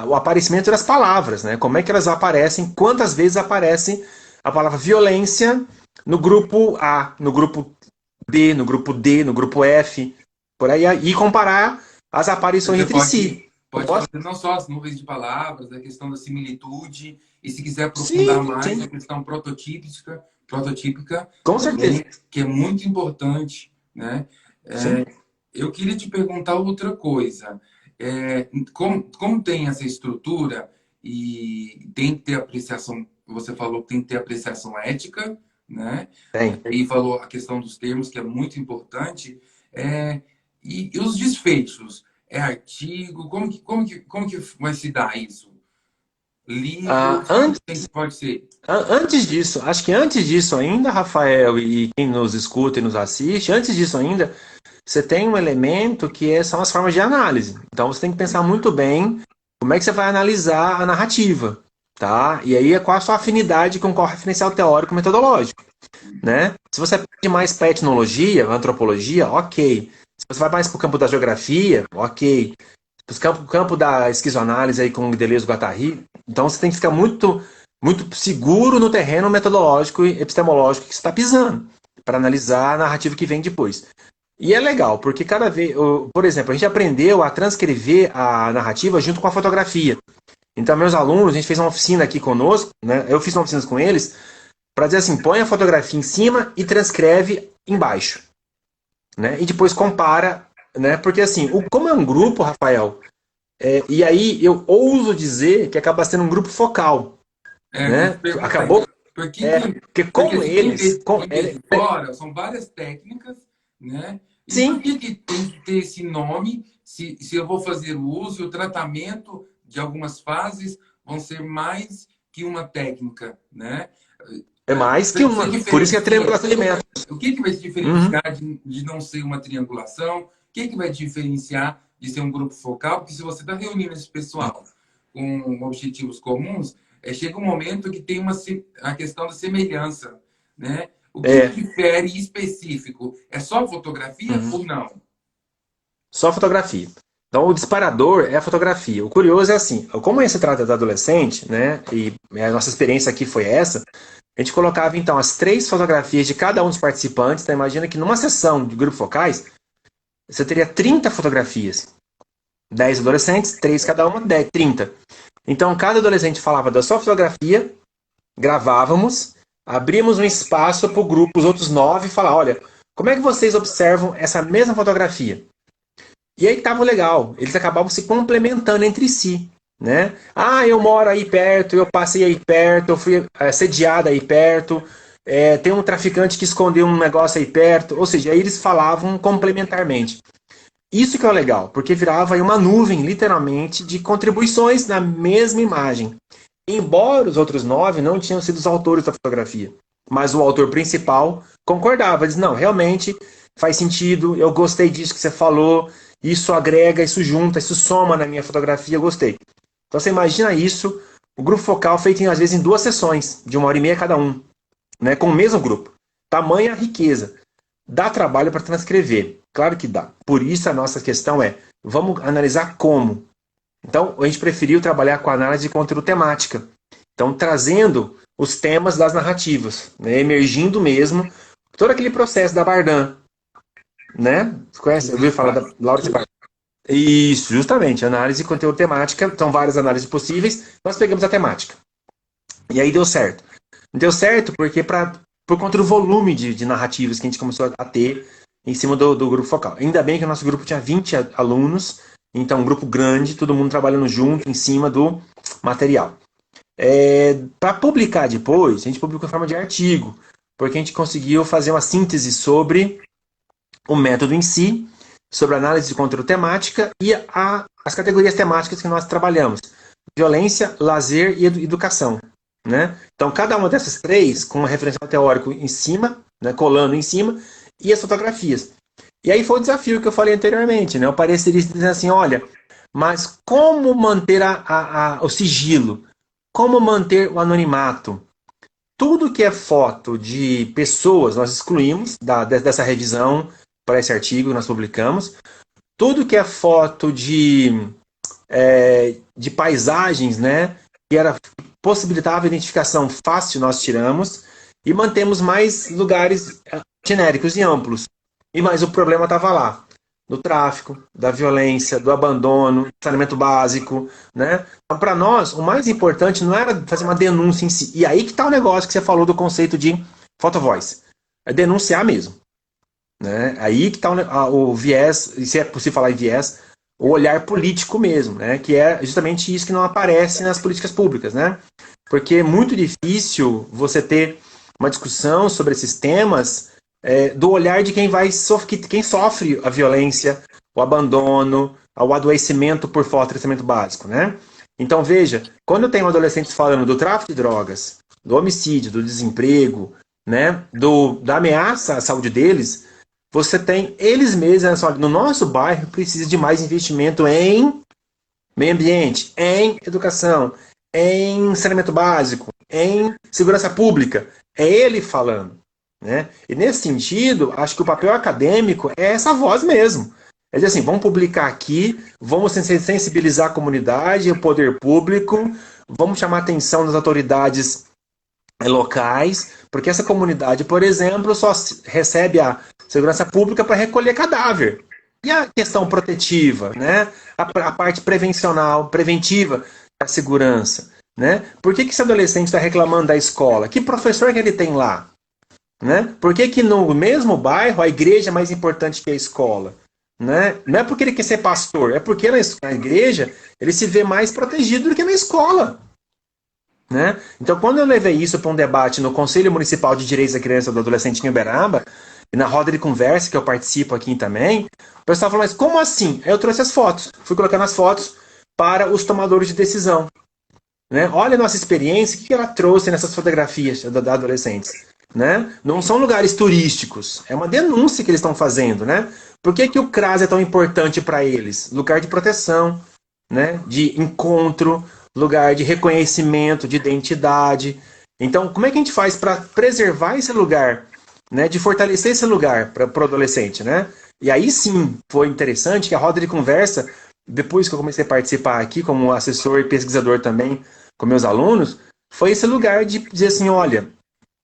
o aparecimento das palavras, né? Como é que elas aparecem, quantas vezes aparece a palavra violência no grupo A, no grupo B, no grupo D, no grupo F, por aí, e comparar as aparições Você entre si. pode fazer não só as nuvens de palavras, a questão da similitude, e se quiser aprofundar Sim, mais, a sim, questão prototípica com certeza. também, que é muito importante, né? Sim. Eu queria te perguntar outra coisa. Como tem essa estrutura e tem que ter apreciação, você falou que tem que ter apreciação ética, né? Tem. E falou a questão dos termos, que é muito importante. É, e os desfechos? É artigo? Como que vai se dar isso? Ah, Livros? Como antes, que pode ser? antes disso, acho que antes disso ainda, Rafael, e quem nos escuta e nos assiste, antes disso ainda, você tem um elemento são as formas de análise. Então você tem que pensar muito bem como é que você vai analisar a narrativa, tá? E aí é qual a sua afinidade com qual referencial teórico e metodológico, né? Se você pede mais para etnologia, antropologia, ok. Se você vai mais para o campo da geografia, ok. Campo da esquizoanálise aí com o Deleuze e Guattari, então você tem que ficar muito seguro no terreno metodológico e epistemológico que você está pisando, para analisar a narrativa que vem depois. E é legal, porque cada vez, por exemplo, a gente aprendeu a transcrever a narrativa junto com a fotografia. Então, meus alunos, a gente fez uma oficina aqui conosco, né? Eu fiz uma oficina com eles, para dizer assim, põe a fotografia em cima e transcreve embaixo, né? E depois compara, né? Porque assim, como é um grupo, Rafael, e aí eu ouso dizer que acaba sendo um grupo focal, Eu ia te né? perguntar Acabou, isso. Por que que, porque porque com quem eles, vê, quem vê de fora são várias técnicas, né? E por sim, que tem que ter esse nome se eu vou fazer o uso e o tratamento de algumas fases vão ser mais que uma técnica, né? é mais que Você uma. Por isso que é diferencia. triangulação de métodos. O que vai se Uhum. diferenciar de não ser uma triangulação? O que vai diferenciar de ser um grupo focal? Porque se você está reunindo esse pessoal com objetivos comuns, chega um momento que tem a questão da semelhança, né? O que É, difere específico? É só fotografia uhum. ou não? Só fotografia. Então, o disparador é a fotografia. O curioso é assim, como se trata de adolescente, né, e a nossa experiência aqui foi essa, a gente colocava, então, as 3 fotografias de cada um dos participantes. Então, imagina que numa sessão de grupos focais, você teria 30 fotografias. 10 adolescentes, 3 cada uma, 10, 30. Então, cada adolescente falava da sua fotografia, gravávamos, abríamos um espaço para o grupo, os outros 9, falar, olha, como é que vocês observam essa mesma fotografia? E aí tava legal, eles acabavam se complementando entre si, né? Ah, eu moro aí perto, eu passei aí perto, eu fui sediado aí perto, tem um traficante que escondeu um negócio aí perto, ou seja, aí eles falavam complementarmente. Isso que é o legal, porque virava aí uma nuvem, literalmente, de contribuições na mesma imagem. Embora os outros 9 não tinham sido os autores da fotografia, mas o autor principal concordava, diz, não, realmente faz sentido, eu gostei disso que você falou, isso agrega, isso junta, isso soma na minha fotografia, eu gostei. Então você imagina isso, o grupo focal feito às vezes em 2 sessões, de 1h30 cada um, né, com o mesmo grupo. Tamanha riqueza. Dá trabalho para transcrever, claro que dá. Por isso a nossa questão é, vamos analisar como. Então, a gente preferiu trabalhar com a análise de conteúdo temática. Então, trazendo os temas das narrativas, né? Emergindo mesmo todo aquele processo da Bardan, né? Você conhece? Ouviu falar da Laura de Bardan? Isso, justamente, análise de conteúdo temática, são várias análises possíveis, nós pegamos a temática. E aí deu certo. Deu certo porque por conta do volume de narrativas que a gente começou a ter em cima do grupo focal. Ainda bem que o nosso grupo tinha 20 alunos, então um grupo grande, todo mundo trabalhando junto em cima do material. Para publicar depois, a gente publicou em forma de artigo, porque a gente conseguiu fazer uma síntese sobre o método em si, sobre a análise de conteúdo temática e as categorias temáticas que nós trabalhamos: violência, lazer e educação. Né? Então, cada uma dessas 3, com um referencial teórico em cima, né, colando em cima, e as fotografias. E aí foi o desafio que eu falei anteriormente. Né? Eu pareceria dizer assim, olha, mas como manter o sigilo? Como manter o anonimato? Tudo que é foto de pessoas, nós excluímos dessa revisão para esse artigo que nós publicamos. Tudo que é foto de paisagens, né, que possibilitava a identificação fácil, nós tiramos, e mantemos mais lugares genéricos e amplos. Mas o problema estava lá, do tráfico, da violência, do abandono, do saneamento básico. Né? Então, para nós, o mais importante não era fazer uma denúncia em si. E aí que está o negócio que você falou do conceito de photo voice. É denunciar mesmo. Né? Aí que está o viés, se é possível falar em viés, o olhar político mesmo, né? Que é justamente isso que não aparece nas políticas públicas, né? Porque é muito difícil você ter uma discussão sobre esses temas do olhar de quem sofre a violência, o abandono, o adoecimento por falta de tratamento básico, né? Então veja, quando eu tenho adolescentes falando do tráfico de drogas, do homicídio, do desemprego, né? Da ameaça à saúde deles, você tem eles mesmos, no nosso bairro precisa de mais investimento em meio ambiente, em educação, em saneamento básico, em segurança pública. É ele falando. Né? E nesse sentido, acho que o papel acadêmico é essa voz mesmo. É dizer assim, vamos publicar aqui, vamos sensibilizar a comunidade, o poder público, vamos chamar a atenção das autoridades locais, porque essa comunidade, por exemplo, só recebe a segurança pública para recolher cadáver. E a questão protetiva, né? A parte preventiva da segurança. Né? Por que esse adolescente está reclamando da escola? Que professor que ele tem lá? Né? Por que no mesmo bairro a igreja é mais importante que a escola? Né? Não é porque ele quer ser pastor, é porque na igreja ele se vê mais protegido do que na escola. Né? Então, quando eu levei isso para um debate no Conselho Municipal de Direitos da Criança e do Adolescente em Uberaba, e na roda de conversa que eu participo aqui também, o pessoal falou, mas como assim? Aí eu trouxe as fotos, fui colocando as fotos para os tomadores de decisão. Né? Olha a nossa experiência, o que ela trouxe nessas fotografias da adolescentes. Né? Não são lugares turísticos, é uma denúncia que eles estão fazendo. Né? Por que o CRAS é tão importante para eles? Lugar de proteção, né? De encontro, lugar de reconhecimento, de identidade. Então, como é que a gente faz para preservar esse lugar, né, de fortalecer esse lugar para o adolescente, né? E aí sim, foi interessante que a roda de conversa, depois que eu comecei a participar aqui como assessor e pesquisador também com meus alunos, foi esse lugar de dizer assim, olha,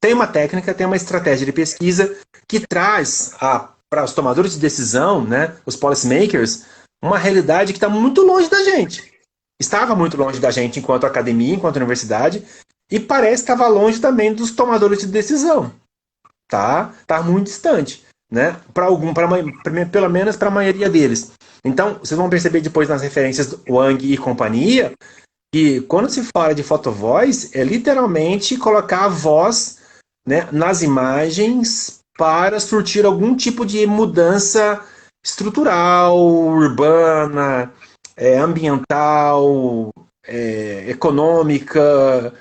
tem uma técnica, tem uma estratégia de pesquisa que traz para os tomadores de decisão, né, os policymakers, uma realidade que está muito longe da gente. Estava muito longe da gente enquanto academia, enquanto universidade, e parece que estava longe também dos tomadores de decisão. Tá muito distante, né? Para pelo menos para a maioria deles. Então, vocês vão perceber depois nas referências do Wang e companhia que quando se fala de photovoice, é literalmente colocar a voz, né, nas imagens para surtir algum tipo de mudança estrutural, urbana, ambiental, econômica,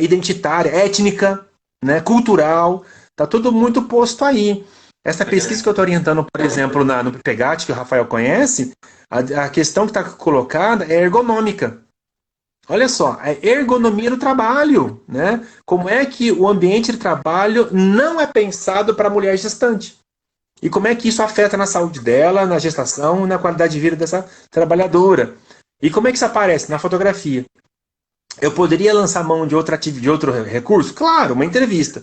identitária, étnica, né, cultural. Está tudo muito posto aí. Essa pesquisa que eu estou orientando, por exemplo, no PPGAT, que o Rafael conhece, a questão que está colocada é ergonômica. Olha só, a ergonomia do trabalho, né? Como é que o ambiente de trabalho não é pensado para a mulher gestante? E como é que isso afeta na saúde dela, na gestação, na qualidade de vida dessa trabalhadora? E como é que isso aparece na fotografia? Eu poderia lançar mão de outro recurso? Claro, uma entrevista,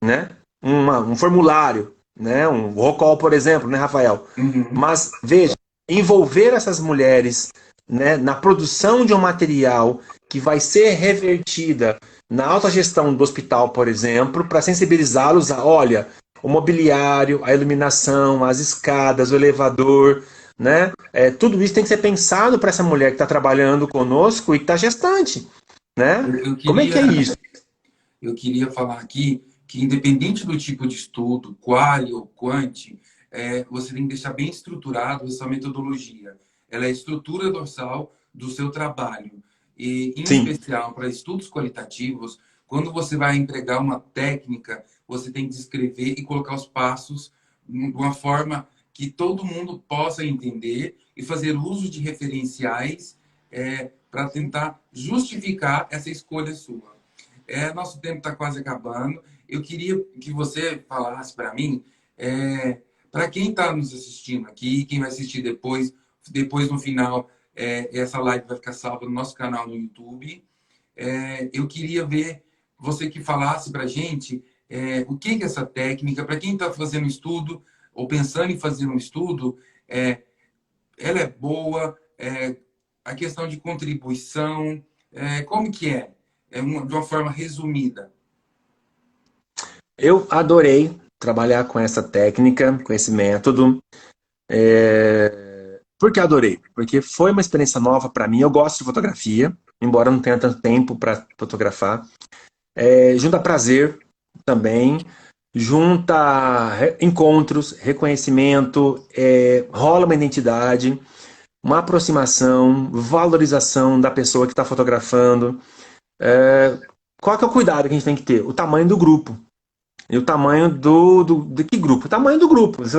né? Um formulário, né? Um roll call, por exemplo, né, Rafael? Uhum. Mas veja, envolver essas mulheres, né, na produção de um material que vai ser revertida na autogestão do hospital, por exemplo, para sensibilizá-los a, olha, o mobiliário, a iluminação, as escadas, o elevador, né? Tudo isso tem que ser pensado para essa mulher que está trabalhando conosco e que está gestante, né? Eu Como é que é queria, isso? eu queria falar aqui que, independente do tipo de estudo, quali ou quanti, você tem que deixar bem estruturado essa metodologia. Ela é a estrutura dorsal do seu trabalho. E, em Sim. especial, para estudos qualitativos, quando você vai empregar uma técnica, você tem que descrever e colocar os passos de uma forma que todo mundo possa entender e fazer uso de referenciais para tentar justificar essa escolha sua. Nosso tempo está quase acabando. Eu queria que você falasse para mim, para quem está nos assistindo aqui, quem vai assistir depois no final, essa live vai ficar salva no nosso canal no YouTube. Eu queria ver você que falasse para a gente o que é essa técnica, para quem está fazendo estudo ou pensando em fazer um estudo, ela é boa, a questão de contribuição, como que é? De uma forma resumida. Eu adorei trabalhar com essa técnica, com esse método. Por que adorei? Porque foi uma experiência nova para mim. Eu gosto de fotografia, embora não tenha tanto tempo para fotografar. Junta prazer também, junta encontros, reconhecimento, rola uma identidade, uma aproximação, valorização da pessoa que está fotografando. Qual que é o cuidado que a gente tem que ter? O tamanho do grupo. E o tamanho de que grupo? O tamanho do grupo. Você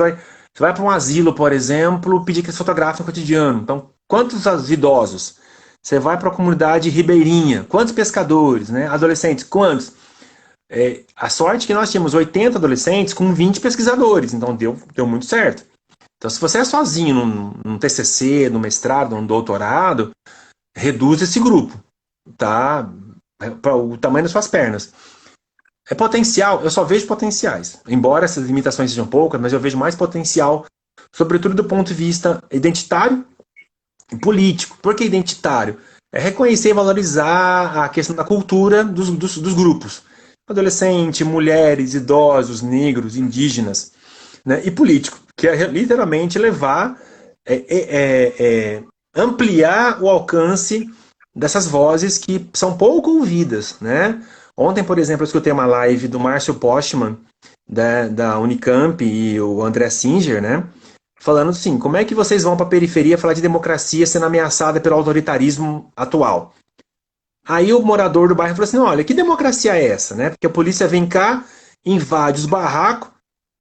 vai para um asilo, por exemplo, pedir que eles fotografem o cotidiano. Então, quantos idosos? Você vai para a comunidade ribeirinha. Quantos pescadores? Né? Adolescentes? Quantos? A sorte é que nós tínhamos 80 adolescentes com 20 pesquisadores. Então, deu muito certo. Então, se você é sozinho num TCC, num mestrado, num doutorado, reduz esse grupo. Tá? Para o tamanho das suas pernas. Potencial, eu só vejo potenciais. Embora essas limitações sejam poucas, mas eu vejo mais potencial, sobretudo do ponto de vista identitário e político. Por que identitário? É reconhecer e valorizar a questão da cultura dos grupos. Adolescente, mulheres, idosos, negros, indígenas. Né? E político, que é literalmente levar, ampliar o alcance dessas vozes que são pouco ouvidas, né? Ontem, por exemplo, eu escutei uma live do Márcio Postman, da Unicamp, e o André Singer, né? Falando assim, como é que vocês vão para a periferia falar de democracia sendo ameaçada pelo autoritarismo atual? Aí o morador do bairro falou assim, olha, que democracia é essa, né? Porque a polícia vem cá, invade os barracos,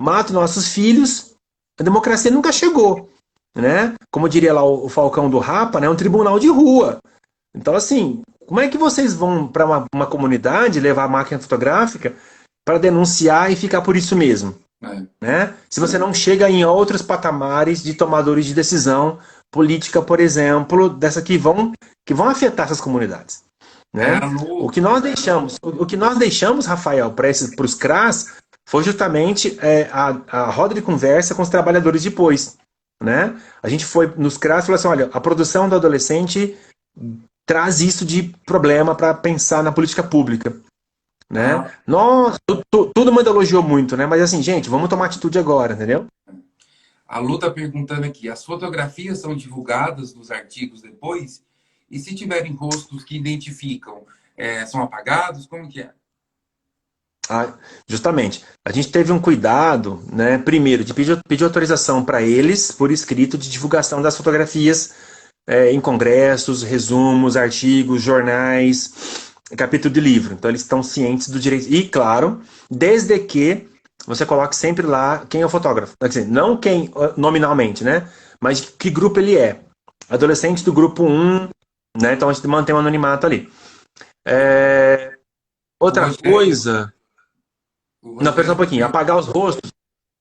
mata nossos filhos, a democracia nunca chegou, né? Como diria lá o Falcão do Rapa, né? Um tribunal de rua. Então, assim, como é que vocês vão para uma comunidade levar a máquina fotográfica para denunciar e ficar por isso mesmo? É. Né? Se você não chega em outros patamares de tomadores de decisão política, por exemplo, dessa que vão afetar essas comunidades, É, né? O Lu, que nós deixamos, o que nós deixamos, Rafael, para os CRAs foi justamente a roda de conversa com os trabalhadores depois, né? A gente foi nos CRAs e falou assim, olha, a produção do adolescente traz isso de problema para pensar na política pública, né? a, Nós, todo mundo elogiou muito, né? Mas assim, gente, vamos tomar atitude agora, entendeu? a Lu tá perguntando aqui, as fotografias são divulgadas nos artigos depois? E se tiverem rostos que identificam, são apagados? Como que é? Ah, justamente. A gente teve um cuidado, né? Primeiro, de pedir autorização para eles, por escrito, de divulgação das fotografias em congressos, resumos, artigos, jornais, capítulo de livro. Então, eles estão cientes do direito. E, claro, desde que você coloque sempre lá quem é o fotógrafo. Quer dizer, não quem nominalmente, né? Mas de que grupo ele é. Adolescente do grupo um, né? Então, a gente mantém o anonimato ali. É, O outra Rogério, coisa. o Não, pera só um Rogério tá pouquinho. Apagar os rostos.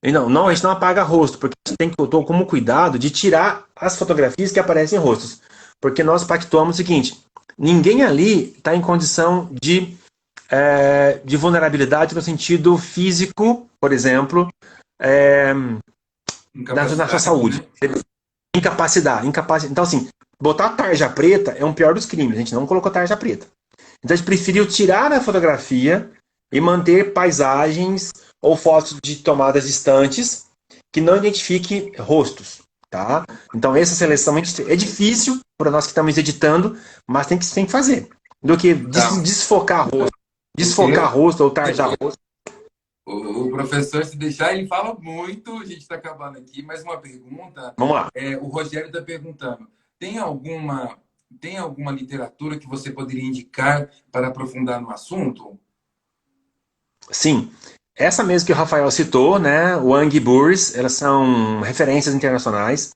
E não, não, a gente não apaga rosto, porque a gente tem que ter como cuidado de tirar as fotografias que aparecem em rostos. Porque nós pactuamos o seguinte: ninguém ali está em condição de vulnerabilidade no sentido físico, por exemplo, é, na sua incapacidade, saúde. né? Incapacidade. Então, assim, botar tarja preta é um pior dos crimes. A gente não colocou tarja preta. Então, a gente preferiu tirar a fotografia e manter paisagens ou fotos de tomadas distantes que não identifique rostos, tá? Então, essa seleção é difícil para nós que estamos editando, mas tem que fazer. Do que Então, o desfocar quê? rosto ou tarjar rosto. O professor, se deixar, ele fala muito. A gente está acabando aqui. Mais uma pergunta. Vamos lá. O Rogério está perguntando: tem alguma, tem alguma literatura que você poderia indicar para aprofundar no assunto? Sim, essa mesmo que o Rafael citou, né, o Wang e Burris, elas são referências internacionais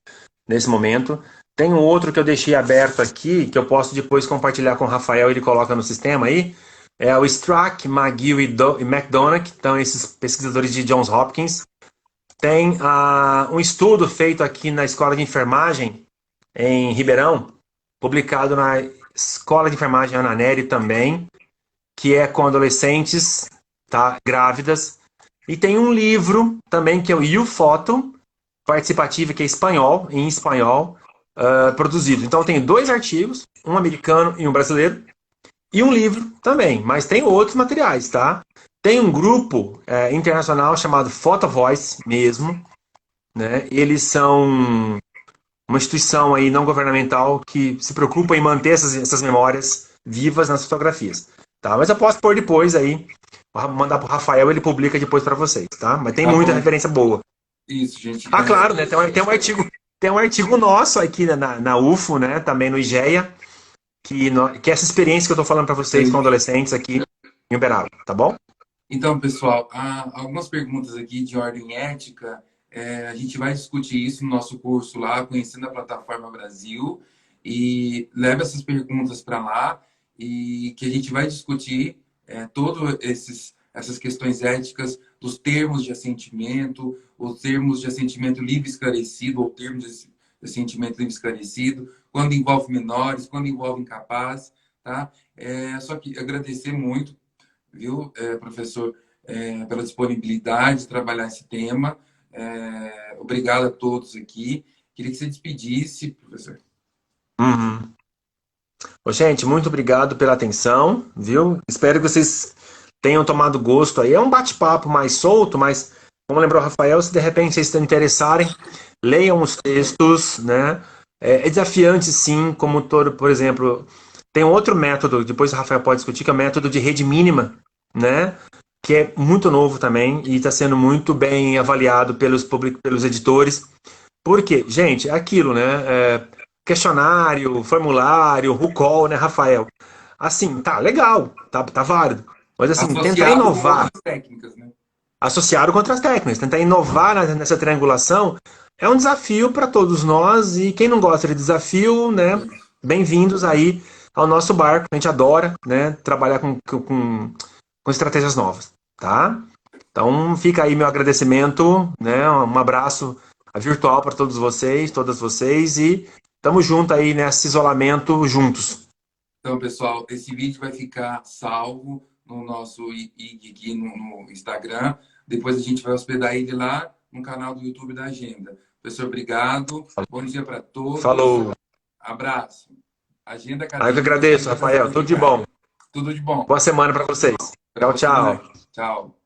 nesse momento. Tem um outro que eu deixei aberto aqui, que eu posso depois compartilhar com o Rafael, ele coloca no sistema aí. É o Strack, McGill e McDonough, que estão esses pesquisadores de Johns Hopkins. Tem um estudo feito aqui na Escola de Enfermagem, em Ribeirão, publicado na Escola de Enfermagem Ana Nery também, que é com adolescentes, tá, grávidas. E tem um livro também que é o You Photo, participativo, que é espanhol, em espanhol, produzido. Então tem dois artigos, um americano e um brasileiro, e um livro também, mas tem outros materiais, tá? Tem um grupo internacional chamado Photo Voice mesmo, né? Eles são uma instituição aí não governamental que se preocupa em manter essas memórias vivas nas fotografias, tá? Mas eu posso pôr depois aí, mandar pro Rafael, ele publica depois para vocês, tá? Mas tem Tá muita bom. referência boa. Isso, gente. Ah, claro, né? Tem um artigo nosso aqui na UFO, né? Também no IGEA, que é essa experiência que eu tô falando para vocês com adolescentes aqui em Uberaba, tá bom? Então, pessoal, há algumas perguntas aqui de ordem ética. A gente vai discutir isso no nosso curso lá, Conhecendo a Plataforma Brasil. E leva essas perguntas para lá e que a gente vai discutir todas essas questões éticas dos termos de assentimento, os termos de assentimento livre e esclarecido, ou termos de assentimento livre e esclarecido, quando envolve menores, quando envolve incapaz, tá? Só que agradecer muito, viu, professor, pela disponibilidade de trabalhar esse tema. Obrigado a todos aqui. Queria que você despedisse, professor. Uhum. Ô, gente, muito obrigado pela atenção, viu? Espero que vocês tenham tomado gosto aí. É um bate-papo mais solto, mas, como lembrou o Rafael, se de repente vocês se interessarem, leiam os textos, né? É desafiante, sim, como todo, por exemplo, tem um outro método, depois o Rafael pode discutir, que é o método de rede mínima, né? Que é muito novo também e está sendo muito bem avaliado pelos editores. Por quê? Gente, é aquilo, né? Questionário, formulário, RuCall, né, Rafael? Assim, tá legal, tá válido. Mas assim, tentar Associado com inovar, outras técnicas, né? associado com outras técnicas, tentar inovar nessa triangulação é um desafio para todos nós e quem não gosta de desafio, né, Isso. bem-vindos aí. ao nosso barco. A gente adora, né, trabalhar com estratégias novas, tá? Então fica aí meu agradecimento, né? Um abraço virtual para todos vocês, todas vocês e tamo junto aí nesse isolamento juntos. Então, pessoal, esse vídeo vai ficar salvo no nosso IG aqui no Instagram. Depois a gente vai hospedar ele lá no canal do YouTube da Agenda. Professor, obrigado. Bom dia para todos. Falou. Abraço. Agenda Aí eu que Acadêmica agradeço, Clínicas Rafael. Tudo de bom. Tudo de bom. Boa semana para vocês. Para Tchau, você também. tchau. Tchau.